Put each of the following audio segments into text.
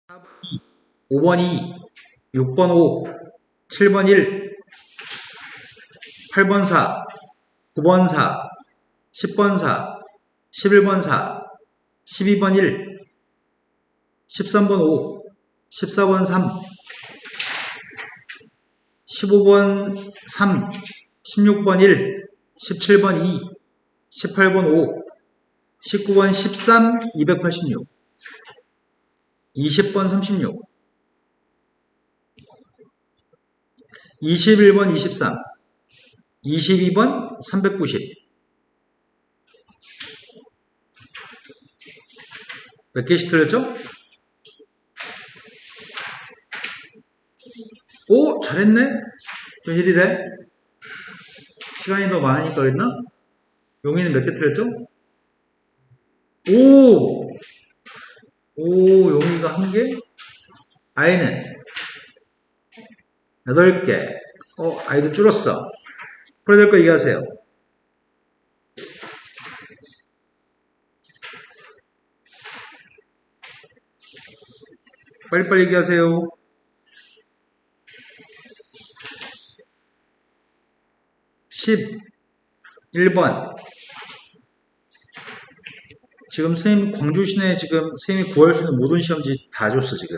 5번 2, 6번 5, 7번 1, 8번 4, 9번 4, 10번 4, 11번 4, 12번 1, 13번 5, 14번 3, 15번 3, 16번 1, 17번 2, 18번 5, 19번 13, 286, 20번 36, 21번 23, 22번 390. 몇 개씩 틀렸죠? 오, 잘했네? 웬일이래? 시간이 더 많으니까 그랬나? 용이는 몇 개 틀렸죠? 오! 용이가 1개? 아이는 8개. 아이도 줄었어. 풀어야 될 거 얘기하세요. 빨리빨리 얘기하세요. 11번. 지금 선생님 광주 시내에 지금 선생님이 구할 수 있는 모든 시험지 다 줬어, 지금.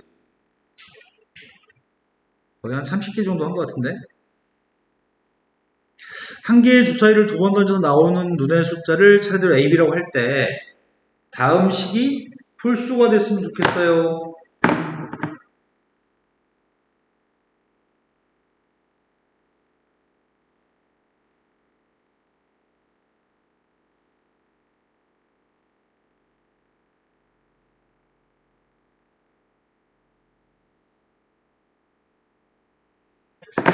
거의 한 30개 정도 한 것 같은데. 한 개의 주사위를 두 번 던져서 나오는 눈의 숫자를 차례대로 A, B라고 할 때 다음 식이 풀수가 됐으면 좋겠어요.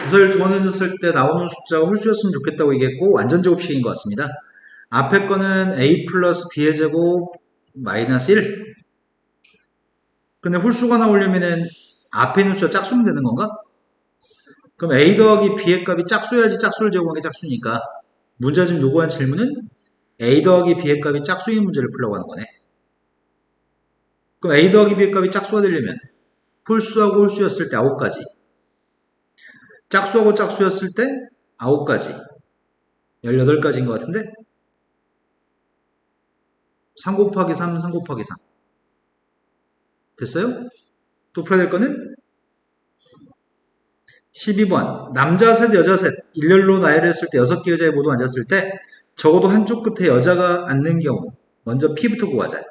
주사위를 두 번 던졌을 때 나오는 숫자가 홀수였으면 좋겠다고 얘기했고 완전 제곱식인 것 같습니다. 앞에 거는 A 플러스 B의 제곱 마이너스 1. 근데 홀수가 나오려면은 앞에 있는 숫자 짝수면 되는 건가? 그럼 A 더하기 B의 값이 짝수여야지 짝수를 제곱한 게 짝수니까 문제가 지금 요구한 질문은 A 더하기 B의 값이 짝수인 문제를 풀려고 하는 거네. 그럼 A 더하기 B의 값이 짝수가 되려면 홀수하고 홀수였을 때 9가지, 짝수하고 짝수였을 때 9가지, 18가지인 것 같은데 3 곱하기 3, 3 곱하기 3 됐어요? 또 풀어야 될 거는 12번 남자 셋 여자 셋 일렬로 나열했을 때 6개 여자애 모두 앉았을 때 적어도 한쪽 끝에 여자가 앉는 경우 먼저 P부터 구하자.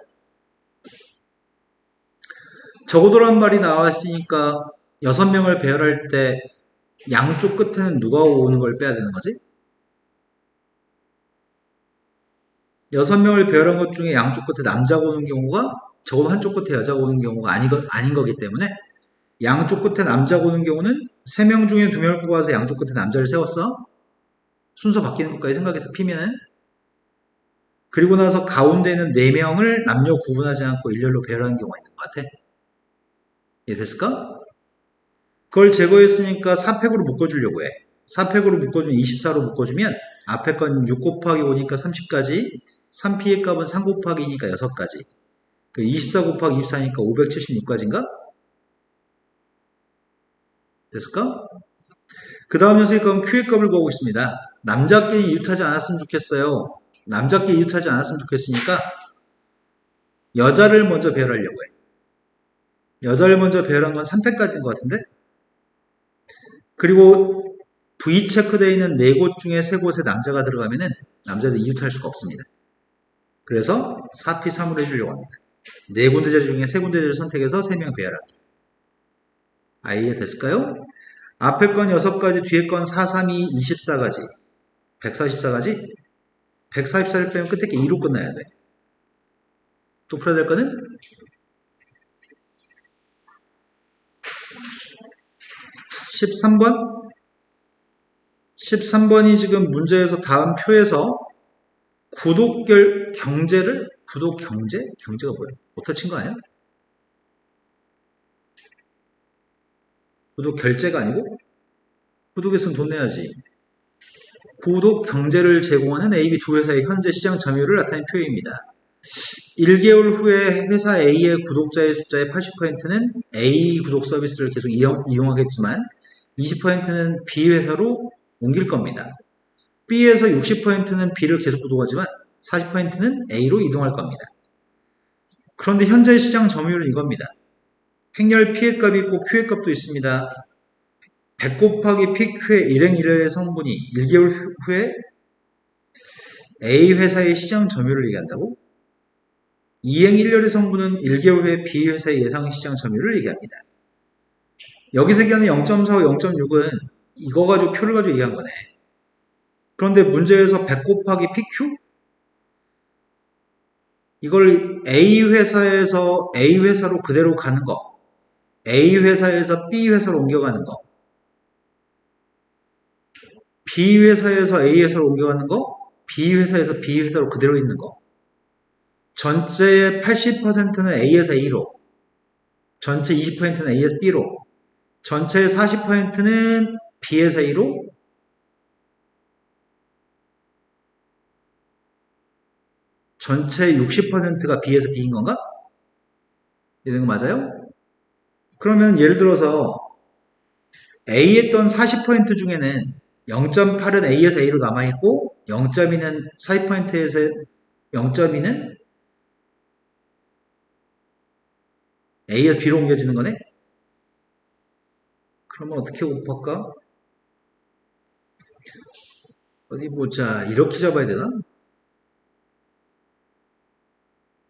적어도란 말이 나왔으니까 6명을 배열할 때 양쪽 끝에는 누가 오는 걸 빼야 되는 거지? 6명을 배열한 것 중에 양쪽 끝에 남자가 오는 경우가 적어도 한쪽 끝에 여자가 오는 경우가 아닌 거기 때문에 양쪽 끝에 남자가 오는 경우는 3명 중에 2명을 뽑아서 양쪽 끝에 남자를 세웠어. 순서 바뀌는 것까지 생각해서 피면은 그리고 나서 가운데 있는 4명을 남녀 구분하지 않고 일렬로 배열하는 경우가 있는 것 같아. 이해됐을까? 그걸 제거했으니까 4팩으로 묶어주려고 해. 4팩으로 묶어주면 24로 묶어주면 앞에 건 6 곱하기 5니까 30까지 3P의 값은 3 곱하기 2니까 6가지 24 곱하기 24니까 576가지인가? 됐을까? 그 다음 녀석의 값은 Q의 값을 구하고 있습니다. 남자끼리 이웃하지 않았으면 좋겠어요. 남자끼리 이웃하지 않았으면 좋겠으니까 여자를 먼저 배열하려고 해. 여자를 먼저 배열한 건 3팩까지인 것 같은데? 그리고 V 체크되어 있는 4곳 중에 3곳에 남자가 들어가면은 남자들 이웃할 수가 없습니다. 그래서 4P3으로 해주려고 합니다. 4군데 자리 중에 3군데 자리를 선택해서 3명 배열하기. 이해 됐을까요? 앞에 건 6가지, 뒤에 건 4, 3, 2, 24가지. 144가지? 144를 빼면 끝에 게 2로 끝나야 돼. 또 풀어야 될 거는 13번? 13번이 지금 문제에서 다음 표에서 구독 경제를 구독 경제? 경제가 뭐예요? 오타 친 거 아니야? 구독 결제가 아니고? 구독했으면 돈 내야지. 구독 경제를 제공하는 AB 두 회사의 현재 시장 점유율을 나타낸 표입니다. 1개월 후에 회사 A의 구독자의 숫자의 80%는 A 구독 서비스를 계속 이용하겠지만 20%는 B 회사로 옮길 겁니다. B에서 60%는 B를 계속 구독하지만 40%는 A로 이동할 겁니다. 그런데 현재 시장 점유율은 이겁니다. 행렬 P의 값이 있고 Q의 값도 있습니다. 100 곱하기 PQ의 일행 1회의 성분이 1개월 후에 A 회사의 시장 점유율을 얘기한다고? 2행 1렬의 성분은 1개월 후에 B 회사의 예상 시장 점유율을 얘기합니다. 여기서 얘기하는 0.45, 0.6은 이거 가지고 표를 가지고 얘기한 거네. 그런데 문제에서 100 곱하기 PQ? 이걸 A 회사에서 A 회사로 그대로 가는 거, A 회사에서 B 회사로 옮겨가는 거, B 회사에서 A 회사로 옮겨가는 거, B 회사에서 B 회사로 그대로 있는 거. 전체의 80%는 A에서 A로, 전체 20%는 A에서 B로, 전체의 40%는 B에서 A로, 전체 60%가 B에서 B인 건가? 이런 거 맞아요? 그러면 예를 들어서 A 했던 40% 중에는 0.8은 A에서 A로 남아있고 0.2는 40%에서 0.2는 A에서 B로 옮겨지는 거네? 그러면 어떻게 곱할까? 어디 보자. 이렇게 잡아야 되나?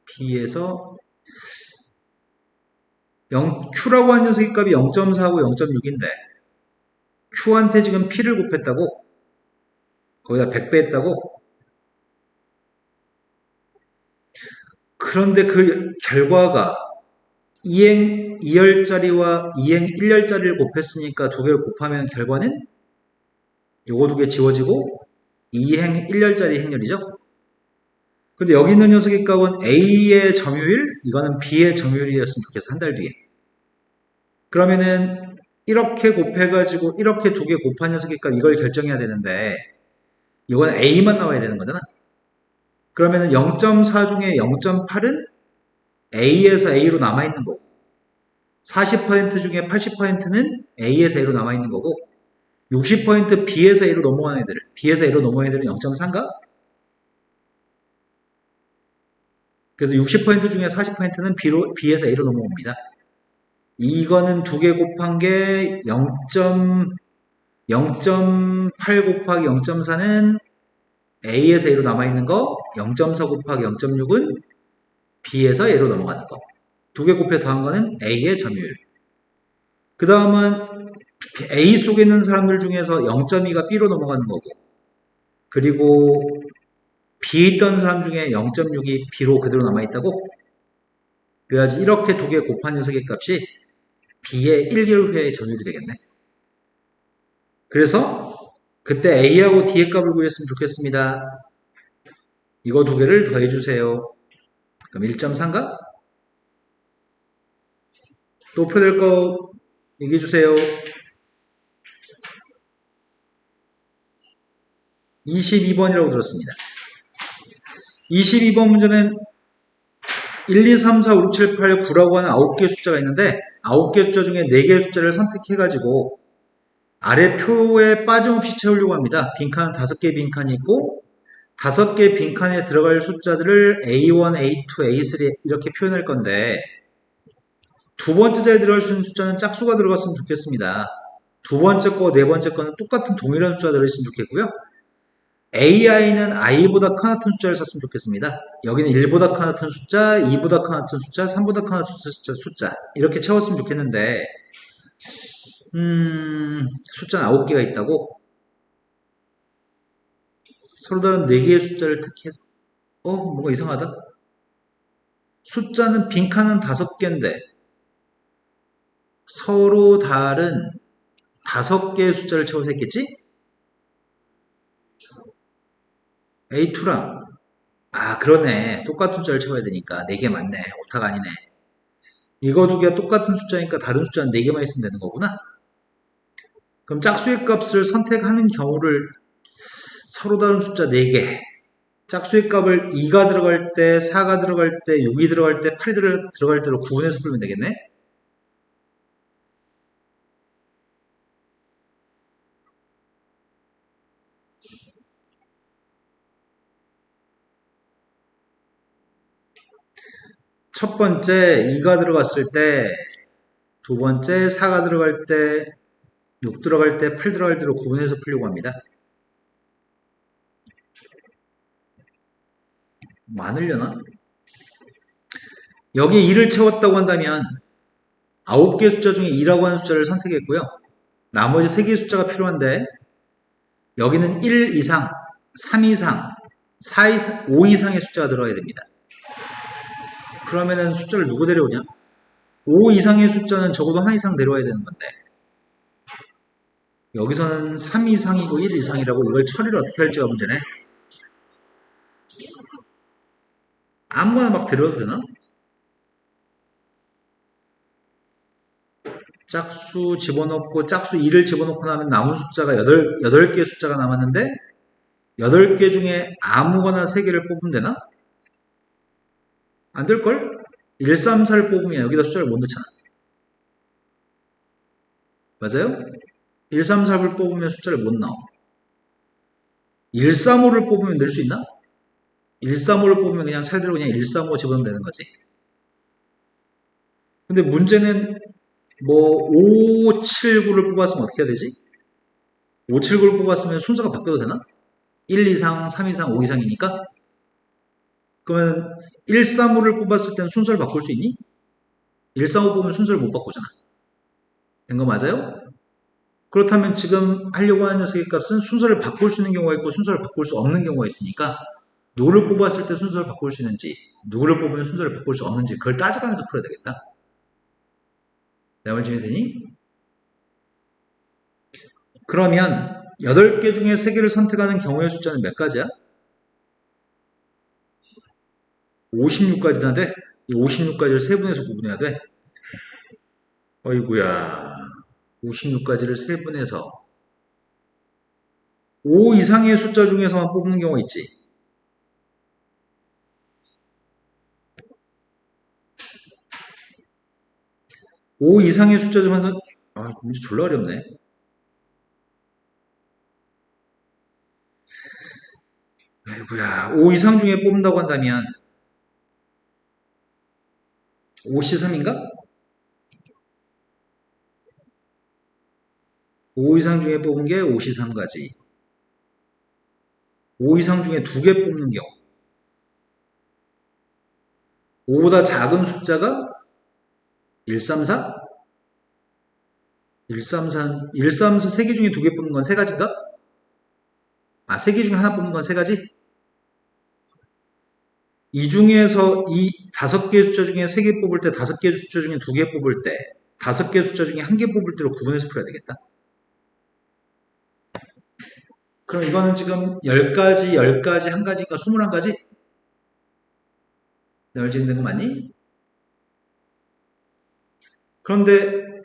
B에서 Q라고 한 녀석의 값이 0.4하고 0.6인데 Q한테 지금 P를 곱했다고? 거기다 100배 했다고? 그런데 그 결과가 2행 2열짜리와 2행 1열짜리를 곱했으니까 두 개를 곱하면 결과는 요거 두 개 지워지고 2행 1열짜리 행렬이죠. 근데 여기 있는 녀석의 값은 A의 점유율, 이거는 B의 점유율이었으면 좋겠어, 한 달 뒤에. 그러면은 이렇게 곱해가지고 이렇게 두 개 곱한 녀석의 값 이걸 결정해야 되는데 이건 A만 나와야 되는 거잖아. 그러면은 0.4 중에 0.8은 A에서 A로 남아있는 거고 40% 중에 80%는 A에서 A로 남아있는 거고 60% B에서 A로 넘어가는 애들, B에서 A로 넘어가는 애들은 0.4인가? 그래서 60% 중에 40%는 B에서 A로 넘어옵니다. 이거는 두 개 곱한 게 0.8 곱하기 0.4는 A에서 A로 남아있는 거, 0.4 곱하기 0.6은 B에서 A로 넘어가는 거. 두 개 곱해 더한 거는 A의 점유율. 그 다음은 A 속에 있는 사람들 중에서 0.2가 B로 넘어가는 거고, 그리고 B 있던 사람 중에 0.6이 B로 그대로 남아있다고? 그래야지 이렇게 두 개 곱한 녀석의 값이 B의 1개월 후의 점유율이 되겠네. 그래서 그때 A하고 D의 값을 구했으면 좋겠습니다. 이거 두 개를 더해주세요. 그럼 1.3가? 또 풀될 거 얘기해주세요. 22번이라고 들었습니다. 22번 문제는 1, 2, 3, 4, 5, 6, 7, 8, 9라고 하는 9개의 숫자가 있는데 9개의 숫자 중에 4개의 숫자를 선택해가지고 아래 표에 빠짐없이 채우려고 합니다. 빈칸은 5개의 빈칸이 있고 5개의 빈칸에 들어갈 숫자들을 A1, A2, A3 이렇게 표현할 건데 두 번째 자리에 들어갈 수 있는 숫자는 짝수가 들어갔으면 좋겠습니다. 두 번째 거, 네 번째 거는 똑같은 동일한 숫자가 들어있으면 좋겠고요. AI는 I보다 큰 같은 숫자를 썼으면 좋겠습니다. 여기는 1보다 큰 같은 숫자, 2보다 큰 같은 숫자, 3보다 큰 같은 숫자 이렇게 채웠으면 좋겠는데 숫자는 9개가 있다고? 서로 다른 4개의 숫자를 특해서 뭔가 이상하다. 숫자는 빈칸은 5개인데 서로 다른 5개의 숫자를 채워서 했겠지? A2랑 그러네. 똑같은 숫자를 채워야 되니까 4개 맞네. 오타가 아니네. 이거 두 개가 똑같은 숫자니까 다른 숫자는 4개만 있으면 되는 거구나. 그럼 짝수의 값을 선택하는 경우를 서로 다른 숫자 4개 짝수의 값을 2가 들어갈 때, 4가 들어갈 때, 6이 들어갈 때, 8이 들어갈 때로 구분해서 풀면 되겠네? 첫 번째 2가 들어갔을 때, 두 번째 4가 들어갈 때, 6 들어갈 때, 8 들어갈 때로 구분해서 풀려고 합니다. 많으려나? 여기에 2를 채웠다고 한다면 9개의 숫자 중에 2라고 하는 숫자를 선택했고요. 나머지 3개의 숫자가 필요한데 여기는 1 이상, 3 이상, 4 이상, 5 이상의 숫자가 들어가야 됩니다. 그러면은 숫자를 누구 데려오냐? 5 이상의 숫자는 적어도 하나 이상 데려와야 되는 건데 여기서는 3 이상이고 1 이상이라고 이걸 처리를 어떻게 할지가 문제네. 아무거나 막 데려와도 되나? 짝수 집어넣고 짝수 2를 집어넣고 나면 남은 숫자가 8개의 숫자가 남았는데 8개 중에 아무거나 3개를 뽑으면 되나? 안 될걸? 1, 3, 4를 뽑으면 여기다 숫자를 못 넣잖아. 맞아요? 1, 3, 4를 뽑으면 숫자를 못 넣어. 1, 3, 5를 뽑으면 낼 수 있나? 1, 3, 5를 뽑으면 그냥 차례대로 그냥 1, 3, 5 집어넣으면 되는 거지. 근데 문제는 뭐 5, 7, 9를 뽑았으면 어떻게 해야 되지? 5, 7, 9를 뽑았으면 순서가 바뀌어도 되나? 1 이상, 3 이상, 5 이상이니까? 그러면 1, 3, 5를 뽑았을 때는 순서를 바꿀 수 있니? 1, 3, 5 뽑으면 순서를 못 바꾸잖아. 된 거 맞아요? 그렇다면 지금 하려고 하는 녀석의 값은 순서를 바꿀 수 있는 경우가 있고 순서를 바꿀 수 없는 경우가 있으니까 누구를 뽑았을 때 순서를 바꿀 수 있는지 누구를 뽑으면 순서를 바꿀 수 없는지 그걸 따져가면서 풀어야 되겠다. 내 말 이해되니? 그러면 8개 중에 3개를 선택하는 경우의 숫자는 몇 가지야? 56가지나 돼? 이 56가지를 세분해서 구분해야 돼? 어이구야 56가지를 세분해서 5 이상의 숫자 중에서만 뽑는 경우가 있지. 5 이상의 숫자 중에서 문제 졸라 어렵네. 아이고야 5 이상 중에 뽑는다고 한다면 5C3인가? 5 이상 중에 뽑은 게 5C3가지. 5 이상 중에 2개 뽑는 경우 5보다 작은 숫자가 134? 134, 134 3개 중에 2개 뽑는 건 3가지인가? 3개 중에 하나 뽑는 건 3가지? 이 중에서 이 5개의 숫자 중에 3개 뽑을 때 5개의 숫자 중에 2개 뽑을 때 5개의 숫자 중에 1개 뽑을 때로 구분해서 풀어야 되겠다. 그럼 이거는 지금 10가지, 10가지, 1가지니까 21가지? 내 말 지금 거 맞니? 그런데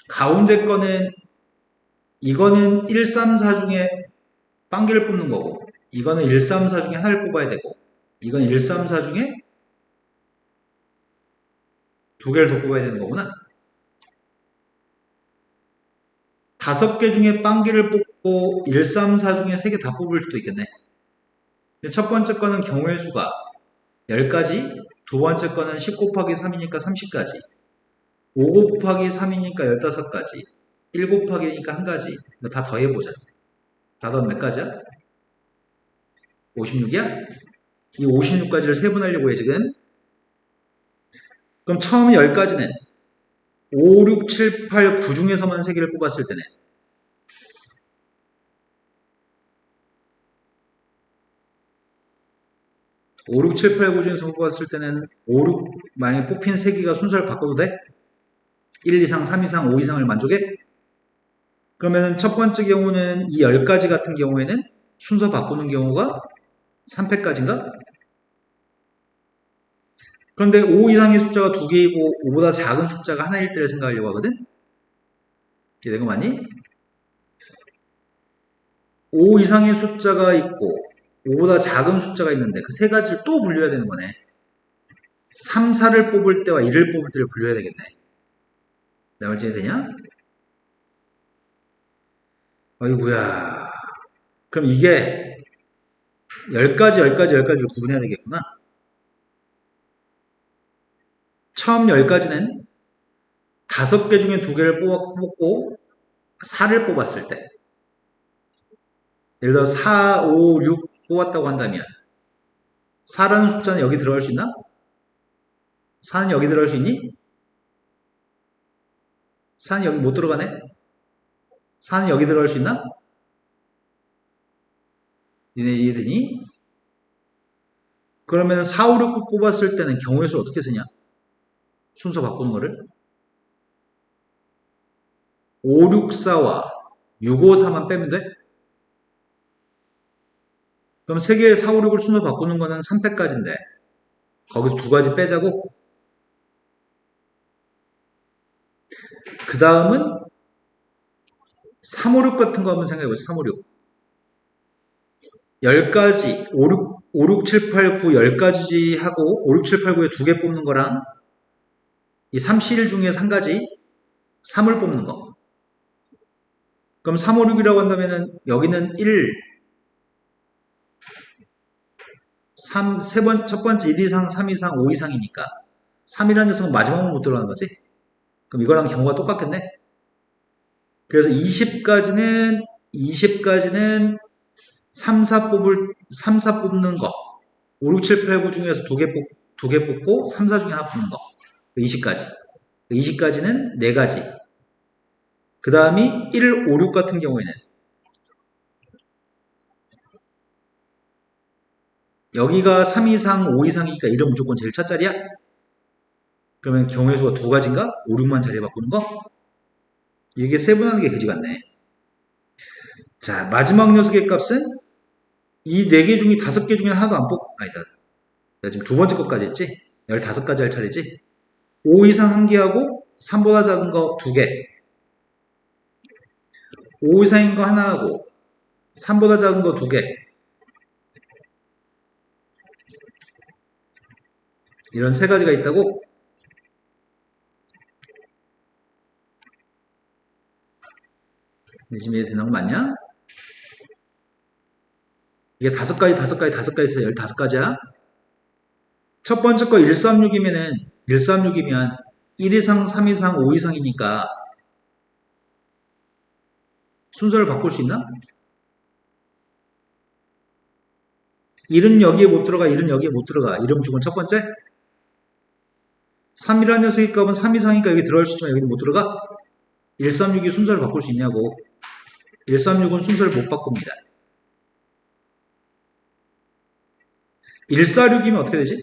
가운데 거는 이거는 1, 3, 4 중에 빵개를 뽑는 거고 이거는 1, 3, 4 중에 하나를 뽑아야 되고 이건 1, 3, 4 중에 2개를 더 뽑아야 되는 거구나. 5개 중에 빵개를 뽑고 1, 3, 4 중에 3개 다 뽑을 수도 있겠네. 첫 번째 거는 경우의 수가 10가지, 두 번째 거는 10 곱하기 3이니까 30가지, 5 곱하기 3이니까 15가지, 1 곱하기니까 1가지. 이거 다 더해보자. 다 더하면 몇 가지야? 56이야? 이 56가지를 세분하려고 해 지금. 그럼 처음 10가지는 5, 6, 7, 8, 9 중에서만 3개를 뽑았을 때네. 5, 6, 7, 8, 9 중에서 뽑았을 때는 5, 6 만약에 뽑힌 3개가 순서를 바꿔도 돼? 1 이상, 3 이상, 5 이상을 만족해? 그러면 첫 번째 경우는 이 10가지 같은 경우에는 순서 바꾸는 경우가 3패까지인가? 그런데 5 이상의 숫자가 2개이고 5보다 작은 숫자가 하나일 때를 생각하려고 하거든? 이해된 거 맞니? 5 이상의 숫자가 있고 5보다 작은 숫자가 있는데 그 세 가지를 또 분류해야 되는 거네. 3, 4를 뽑을 때와 1을 뽑을 때를 분류해야 되겠네. 내 말 이해되냐? 어이구야. 그럼 이게 10가지, 10가지, 10가지로 구분해야 되겠구나. 처음 10가지는 5개 중에 2개를 뽑고 4를 뽑았을 때. 예를 들어 4, 5, 6 뽑았다고 한다면 4라는 숫자는 여기 들어갈 수 있나? 4는 여기 들어갈 수 있니? 4는 여기 못 들어가네? 4는 여기 들어갈 수 있나? 니네 이해되니? 그러면 4, 5, 6 뽑았을 때는 경우의 수를 어떻게 쓰냐? 순서 바꾸는 거를 5, 6, 4와 6, 5, 4만 빼면 돼? 그럼 3개의 4, 5, 6을 순서 바꾸는 거는 3패까지인데 거기서 2가지 빼자고. 그 다음은 3, 5, 6 같은 거 한번 생각해보세요. 3, 5, 6 10가지 5, 6, 7, 8, 9 10가지 하고 5, 6, 7, 8, 9에 2개 뽑는 거랑 이 3, 7 중에 1가지 3을 뽑는 거. 그럼 3, 5, 6이라고 한다면은 여기는 1, 3, 첫 번째 1 이상, 3 이상, 5 이상이니까 3이라는 녀석은 마지막으로 못 들어가는 거지? 그럼 이거랑 경우가 똑같겠네? 그래서 20까지는 3, 4 뽑는 거. 5, 6, 7, 8, 9 중에서 2개 뽑고 3, 4 중에 하나 뽑는 거. 20까지. 20까지는 4가지. 그 다음이 1, 5, 6 같은 경우에는 여기가 3 이상, 5 이상이니까 1은 무조건 제일 차짜리야? 그러면 경우의 수가 2가지인가? 5, 6만 자리 바꾸는 거? 이게 세분하는 게 그지 같네. 자, 마지막 녀석의 값은 이 4개 중에 5개 중에 하나도 안 아니다. 내가 지금 두 번째 것까지 했지? 15가지 할 차례지? 5 이상 1개하고 3보다 작은 거 2개. 5 이상인 거 하나 하고 3보다 작은 거 2개. 이런 3가지가 있다고? 지금 이해되는 거 맞냐? 이게 5가지 해서 15가지야. 첫 번째 거 136이면 1 이상, 3 이상, 5 이상이니까 순서를 바꿀 수 있나? 1은 여기에 못 들어가, 1은 여기에 못 들어가. 이름 주건 첫 번째. 3이라는 녀석의 값은 3 이상이니까 여기 들어갈 수 있지만 여기는 못 들어가? 136이 순서를 바꿀 수 있냐고. 136은 순서를 못 바꿉니다. 146이면 어떻게 되지?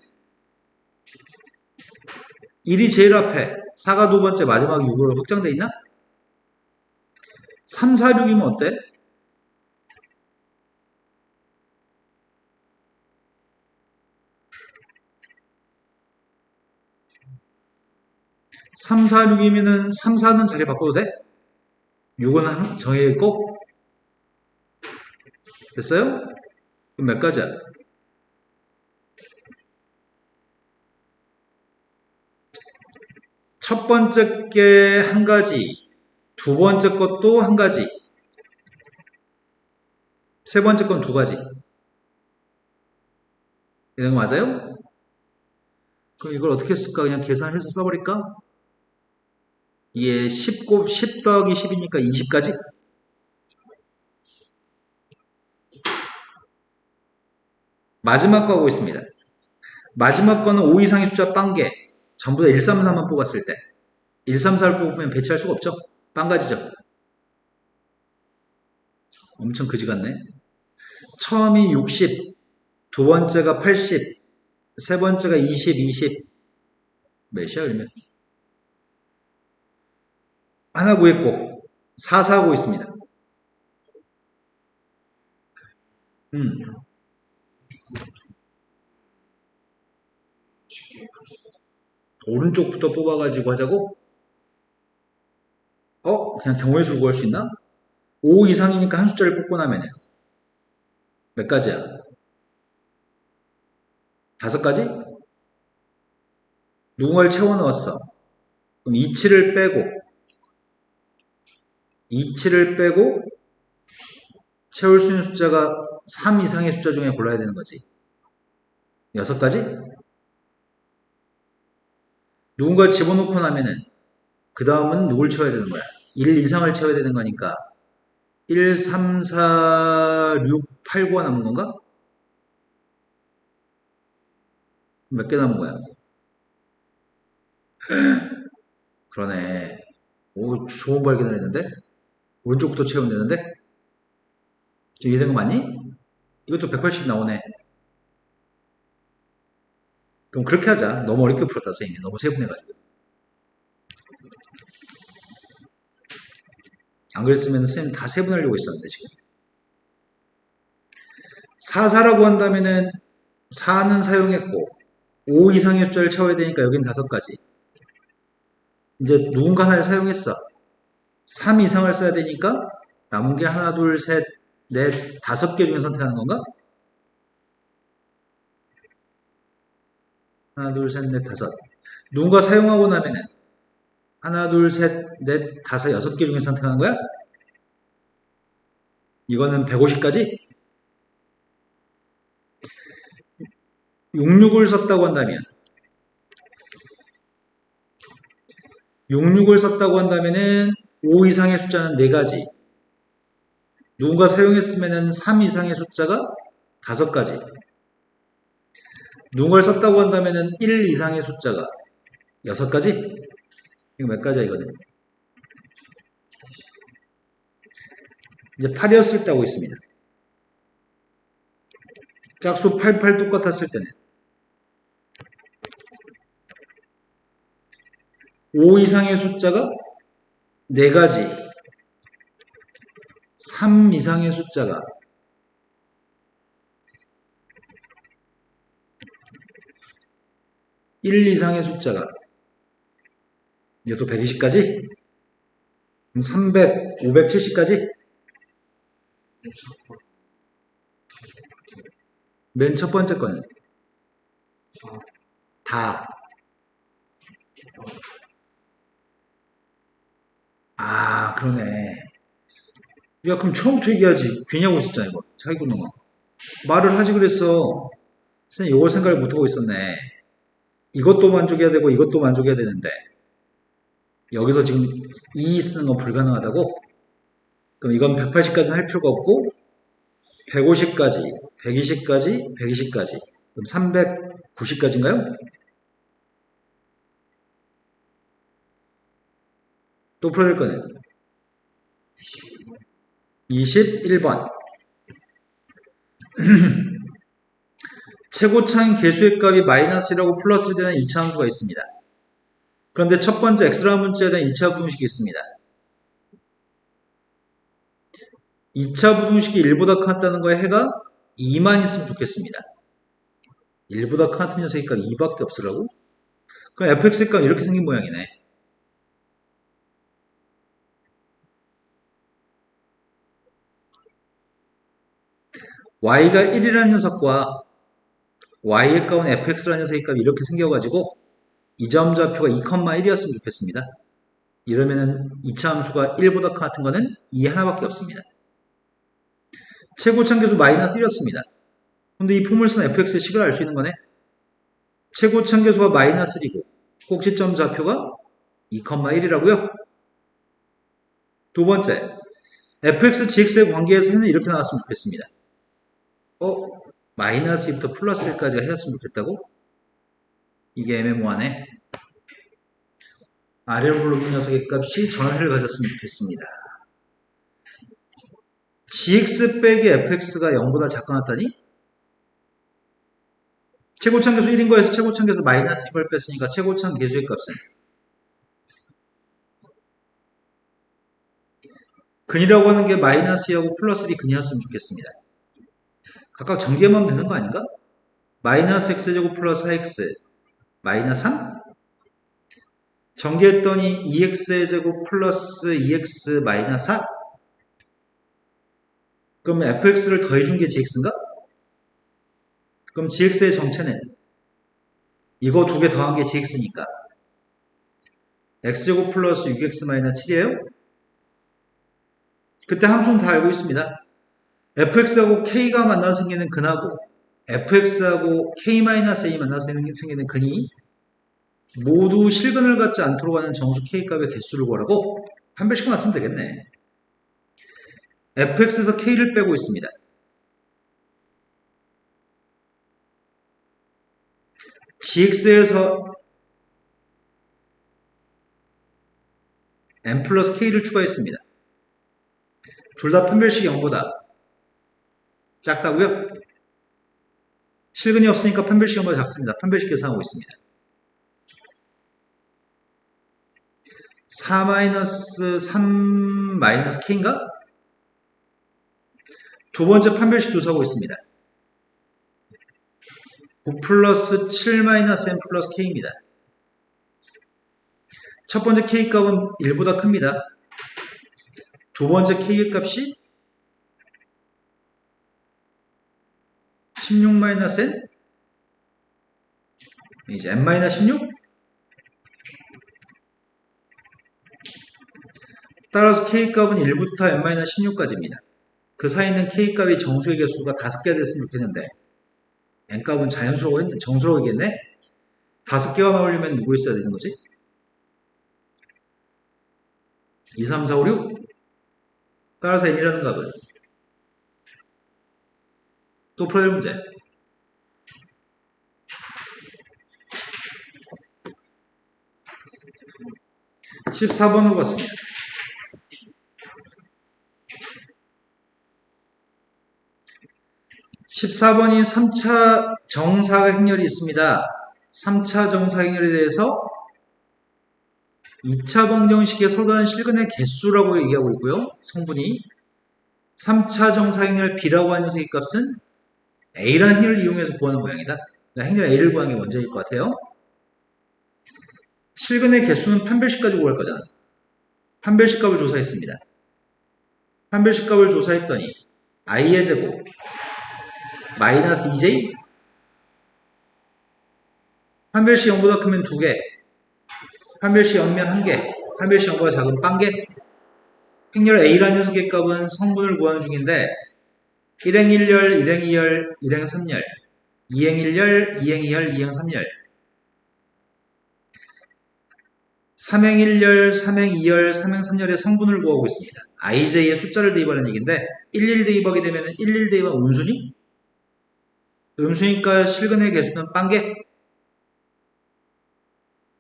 1이 제일 앞에, 4가 두 번째, 마지막 6으로 확장돼 있나? 3, 4, 6이면 어때? 3, 4, 6이면은 3, 4는 자리 바꿔도 돼? 6은 정해있고? 됐어요? 그럼 몇 가지야? 첫 번째 게 한 가지, 두 번째 것도 한 가지, 세 번째 건 2가지. 이런 거 맞아요? 그럼 이걸 어떻게 쓸까? 그냥 계산해서 써버릴까? 이게 10 더하기 10이니까 20가지? 마지막 거 하고 있습니다. 마지막 거는 5 이상의 숫자 빵개. 전부 다 1, 3, 4만 뽑았을 때. 1, 3, 4를 뽑으면 배치할 수가 없죠? 빵가지죠? 엄청 그지 같네. 처음이 60, 두 번째가 80, 세 번째가 20, 20. 몇이야, 그러면? 하나 구했고, 4, 4 하고 있습니다. 오른쪽부터 뽑아가지고 하자고? 그냥 경우의 수를 구할 수 있나? 5 이상이니까 한 숫자를 뽑고 나면 몇 가지야? 5가지? 누군가를 채워 넣었어. 그럼 27을 빼고 채울 수 있는 숫자가 3 이상의 숫자 중에 골라야 되는 거지. 6가지? 누군가 집어넣고 나면은 그 다음은 누굴 채워야 되는 거야? 1 이상을 채워야 되는 거니까 1, 3, 4, 6, 8, 9가 남은 건가? 몇 개 남은 거야? 그러네. 오, 좋은 발견을 했는데? 오른쪽부터 채우면 되는데? 지금 이해된 거 맞니? 이것도 180 나오네. 그럼 그렇게 하자. 너무 어렵게 풀었다, 선생님이. 너무 세분해가지고. 안 그랬으면 선생님 다 세분하려고 했었는데, 지금. 4라고 한다면은 4는 사용했고, 5 이상의 숫자를 채워야 되니까 여긴 5가지. 이제 누군가 하나를 사용했어. 3 이상을 써야 되니까 남은 게 하나, 둘, 셋, 넷, 5개 중에 선택하는 건가? 하나, 둘, 셋, 넷, 5. 누군가 사용하고 나면은 하나, 둘, 셋, 넷, 5, 6개 중에 선택하는 거야? 이거는 150까지? 66을 썼다고 한다면 66을 썼다고 한다면은 5 이상의 숫자는 4가지. 누군가 사용했으면은 3 이상의 숫자가 5가지. 누군가를 썼다고 한다면은 1 이상의 숫자가 6가지? 이거 몇 가지야, 이거는? 이제 8이었을 때 하고 있습니다. 짝수 88 똑같았을 때는 5 이상의 숫자가 4가지, 3 이상의 숫자가 1 이상의 숫자가 이것도 120까지? 그럼 300, 570까지? 맨 첫 번째 거는 다. 아, 그러네. 야, 그럼 처음부터 얘기하지. 괜히 하고 있었잖아, 이거. 사기꾼놈아. 말을 하지 그랬어. 선생님, 이걸 생각을 못하고 있었네. 이것도 만족해야 되고, 이것도 만족해야 되는데. 여기서 지금 2 쓰는 건 불가능하다고? 그럼 이건 180까지는 할 필요가 없고, 150까지, 120까지, 120까지. 그럼 390까지인가요? 또 풀어야 될 거는 21번. 최고차인 개수의 값이 마이너스라고 플러스를 되는 2차 함수가 있습니다. 그런데 첫 번째 x라는 문자에 대한 2차 부등식이 있습니다. 2차 부등식이 1보다 같다는 거에 해가 2만 있으면 좋겠습니다. 1보다 같은 녀석의 값 2밖에 없으라고? 그럼 fx의 값 이렇게 생긴 모양이네. y가 1이라는 녀석과 y의 값은 fx라는 녀석의 값이 이렇게 생겨가지고 이 점 좌표가 2,1이었으면 좋겠습니다. 이러면은 2차 함수가 1보다 같은 거는 2 하나밖에 없습니다. 최고차계수 마이너스 1이었습니다. 근데 이 포물선 fx의 식을 알 수 있는 거네. 최고차계수가 마이너스 1이고 꼭지점 좌표가 2,1이라고요. 두 번째, fx, gx의 관계에서 해는 이렇게 나왔으면 좋겠습니다. 마이너스 2부터 플러스 1까지가 해였으면 좋겠다고? 이게 애매모호하네. 아래로 불러온 녀석의 값이 전화를 가졌으면 좋겠습니다. gx 빼기 fx가 0보다 작거 나타니? 최고차계수 1인 거에서 최고차계수 마이너스 2을 뺐으니까 최고차계수의 값은 근이라고 하는 게 마이너스 2하고 플러스 1이 근이었으면 좋겠습니다. 각각 전개만 되는 거 아닌가? 마이너스 x제곱 플러스 4x 마이너스 3? 전개했더니 2x제곱 플러스 2x 마이너스 4? 그럼 fx를 더해준 게 gx인가? 그럼 gx의 정체는 이거 두 개 더한 게 gx니까 x제곱 플러스 6x 마이너스 7이에요. 그때 함수는 다 알고 있습니다. fx하고 k가 만나서 생기는 근하고 fx하고 k-a 만나서 생기는 근이 모두 실근을 갖지 않도록 하는 정수 k값의 개수를 구하라고 한 배씩만 쓰면 되겠네. fx에서 k를 빼고 있습니다. gx에서 n 플러스 k를 추가했습니다. 둘 다 판별식 0보다 작다고요? 실근이 없으니까 판별식 0보다 작습니다. 판별식 계산하고 있습니다. 4-3-k인가? 두 번째 판별식 조사하고 있습니다. 9 플러스 7-n 플러스 k입니다. 첫 번째 k 값은 1보다 큽니다. 두 번째 k의 값이 16-n? 이제 n-16? 따라서 k값은 1부터 n-16까지입니다. 그 사이에 있는 k값이 정수의 개수가 5개가 됐으면 좋겠는데 n값은 정수로겠네? 5개가 나오려면 누구 있어야 되는 거지? 2, 3, 4, 5, 6? 따라서 n이라는 값은 또 풀어야 될 문제. 14번으로 갔습니다. 14번이 3차 정사각행렬이 있습니다. 3차 정사각행렬에 대해서 2차 방정식에 서도하는 실근의 개수라고 얘기하고 있고요. 성분이 3차 정사각행렬 B라고 하는 녀석의 값은 A라는 행렬을 이용해서 구하는 모양이다. 그러니까 행렬 A를 구하는 게 먼저일 것 같아요. 실근의 개수는 판별식 가지고 구할 거잖아. 판별식 값을 조사했습니다. 판별식 값을 조사했더니 i의 제곱 마이너스 2j 판별식 0보다 크면 2개 판별식 0면 1개 판별식 0보다 작은 빵개 행렬 A라는 녀석의 값은 성분을 구하는 중인데 1행 1열, 1행 2열, 1행 3열 2행 1열, 2행 2열, 2행 3열 3행 1열, 3행 2열, 3행 3열의 성분을 구하고 있습니다. ij의 숫자를 대입하는 얘기인데 11 대입하게 되면 11 대입하면 음수니? 음수니까 실근의 개수는 빵개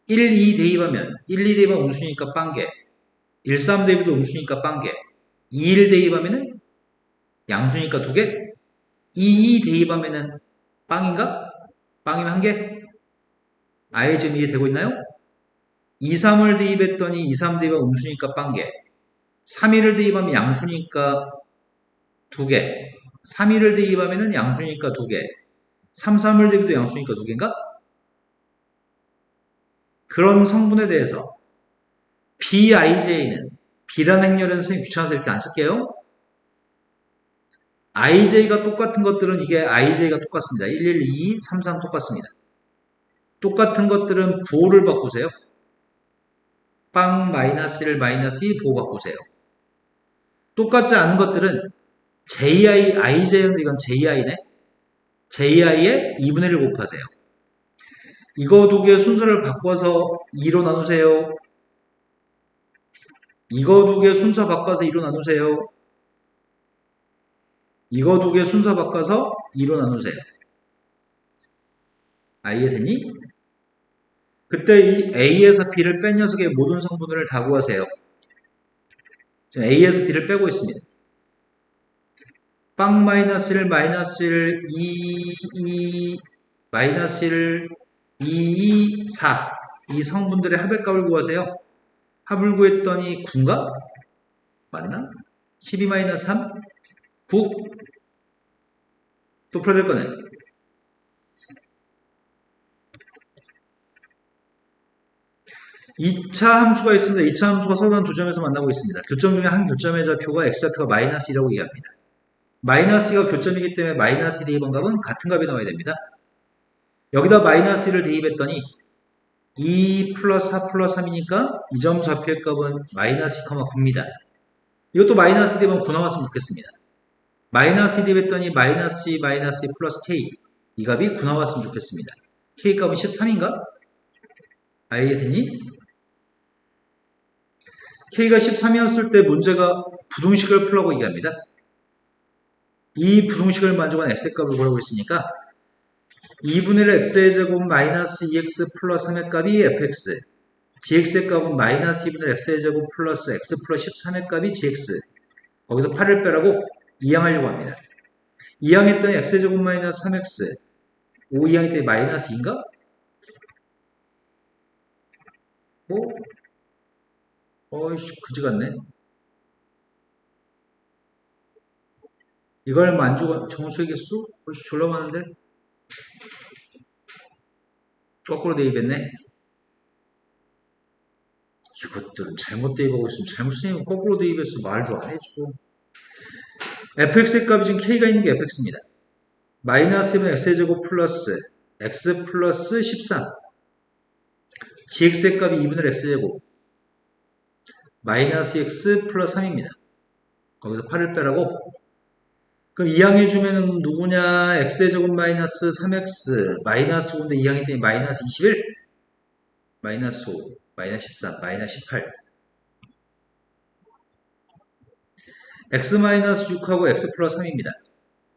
1, 2 대입하면 1, 2 대입하면 음수니까 빵개 1, 3 대입도 음수니까 빵개 2, 1 대입하면은 양수니까 2개 2, 2 대입하면은 빵인가? 빵이면 1개? 아예 지금 이해되고 있나요? 2, 3을 대입했더니 2, 3 대입하면 음수니까 빵개 3, 1을 대입하면 양수니까 2개 3, 1을 대입하면은 양수니까 2개 3, 3을 대입해도 양수니까 2개인가? 그런 성분에 대해서 bij는 B라는 행렬은 선생님 귀찮아서 이렇게 안 쓸게요. ij가 똑같은 것들은 이게 ij가 똑같습니다. 1, 1, 2, 3, 3 똑같습니다. 똑같은 것들은 부호를 바꾸세요. 빵 마이너스 1 마이너스 2 부호 바꾸세요. 똑같지 않은 것들은 ij는 이건 ji네. ji에 2분의 1 곱하세요. 이거 두 개 순서를 바꿔서 2로 나누세요. 이거 두 개 순서 바꿔서 2로 나누세요. 이거 두 개 순서 바꿔서 2로 나누세요. 이해되니? 그때 이 A에서 B를 뺀 녀석의 모든 성분을 다 구하세요. 지금 A에서 B를 빼고 있습니다. 빵 마이너스 1 마이너스 1 2 마이너스 1 2 4 이 성분들의 합의값을 구하세요. 합을 구했더니 9인가? 맞나? 12 마이너스 3 9 또 풀어야 될 거네. (2차) 함수가 있습니다. 2차 함수가 서로 두 점에서 만나고 있습니다. 교점 중에 한 교점의 좌표가 x좌표가 마이너스 2라고 얘기합니다. 마이너스 2가 교점이기 때문에 마이너스 2의 번값은 같은 값이 나와야 됩니다. 여기다 마이너스 1을 대입했더니 2 플러스 4 플러스 3이니까 이 점 좌표의 값은 마이너스 2,9입니다. 이것도 마이너스 되면 9 나왔으면 좋겠습니다. 마이너스 2 대입했더니 마이너스 2 마이너스 2 플러스 k 이 값이 9 나왔으면 좋겠습니다. k 값은 13인가? 알겠니? k가 13이었을 때 문제가 부등식을 풀라고 얘기합니다. 이 부등식을 만족한 x의 값을 구하고 있으니까 2분의 1 x의 제곱 마이너스 2x 플러스 3의 값이 fx gx의 값은 마이너스 2분의 1 x의 제곱 플러스 x 플러스 13의 값이 gx 거기서 8을 빼라고 이항하려고 합니다. 이항했더니 x의 제곱 마이너스 3x 5 이항했더니 마이너스 2인가? 어이씨 그지 같네. 이걸 만족 정수의 개수? 어이씨 졸라 많은데? 거꾸로 대입했네. 이것들은 잘못 대입하고 있으면 잘못 쓰면 거꾸로 대입해서 말도 안 해주고. fx의 값이 지금 k가 있는 게 fx입니다. 마이너스 1은 x의 제곱 플러스 x 플러스 13 gx의 값이 2분의 x제곱 마이너스 x 플러스 3입니다. 거기서 8을 빼라고. 그럼 2항 해주면은 누구냐? x의 제곱 마이너스 3x 마이너스 5인데 2항 했더니 마이너스 21 마이너스 5 마이너스 13 마이너스 18 x 마이너스 6하고 x 플러스 3입니다.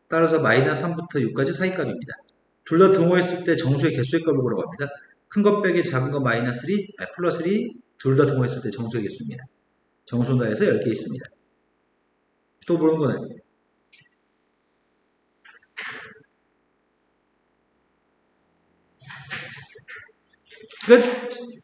따라서 마이너스 3부터 6까지 사이값입니다. 둘 다 등호했을 때 정수의 개수의 값을 구하라고 합니다. 큰 것 빼기 작은 거 마이너스 3, 플러스 3 둘 다 등호했을 때 정수의 개수입니다. 정수다에서 10개 있습니다. 또 모르는 거는 끝!